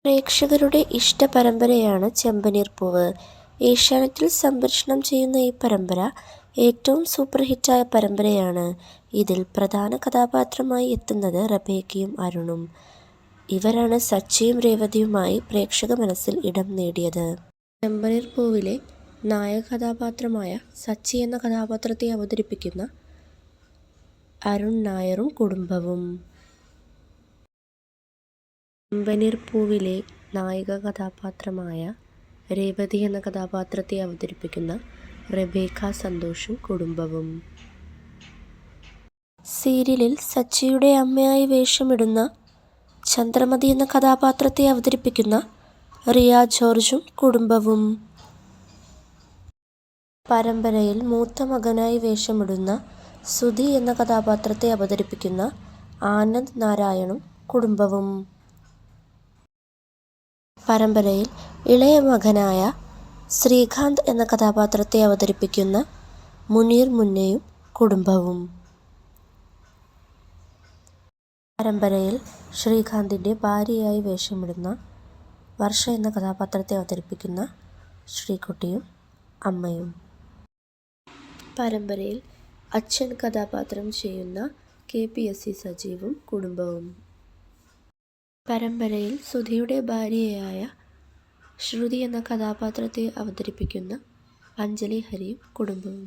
പ്രേക്ഷകരുടെ ഇഷ്ടപരമ്പരയാണ് ചെമ്പനീർ പൂവ്. ഏഷ്യാനെറ്റിൽ സംപ്രേഷണം ചെയ്യുന്ന ഈ പരമ്പര ഏറ്റവും സൂപ്പർ ഹിറ്റായ പരമ്പരയാണ്. ഇതിൽ പ്രധാന കഥാപാത്രമായി എത്തുന്നത് റബേക്കയും അരുണും. ഇവരാണ് സച്ചിയും രേവതിയുമായി പ്രേക്ഷക മനസ്സിൽ ഇടം നേടിയത്. ചെമ്പനീർ പൂവിലെ നായക കഥാപാത്രമായ സച്ചി എന്ന കഥാപാത്രത്തെ അവതരിപ്പിക്കുന്ന അരുൺ നായരും കുടുംബവും. ചെമ്പനീർ പൂവിലെ നായിക കഥാപാത്രമായ രേവതി എന്ന കഥാപാത്രത്തെ അവതരിപ്പിക്കുന്ന റബേക്ക സന്തോഷും കുടുംബവും. സീരിയലിൽ സച്ചിയുടെ അമ്മയായി വേഷമിടുന്ന ചന്ദ്രമതി എന്ന കഥാപാത്രത്തെ അവതരിപ്പിക്കുന്ന റിയ ജോർജും കുടുംബവും. പരമ്പരയിൽ മൂത്ത മകനായി വേഷമിടുന്ന സുധി എന്ന കഥാപാത്രത്തെ അവതരിപ്പിക്കുന്ന ആനന്ദ് നാരായണും കുടുംബവും. പരമ്പരയിൽ ഇളയ മകനായ ശ്രീകാന്ത് എന്ന കഥാപാത്രത്തെ അവതരിപ്പിക്കുന്ന മുനീർ മുന്നയും കുടുംബവും. പരമ്പരയിൽ ശ്രീകാന്തിൻ്റെ ഭാര്യയായി വേഷമിടുന്ന വർഷ എന്ന കഥാപാത്രത്തെ അവതരിപ്പിക്കുന്ന ശ്രീകുട്ടിയും അമ്മയും. പരമ്പരയിൽ അച്ഛൻ കഥാപാത്രം ചെയ്യുന്ന KPSC സജീവും കുടുംബവും. പരമ്പരയിൽ സുധിയുടെ ഭാര്യയായ ശ്രുതി എന്ന കഥാപാത്രത്തെ അവതരിപ്പിക്കുന്ന അഞ്ജലി ഹരിയും കുടുംബവും.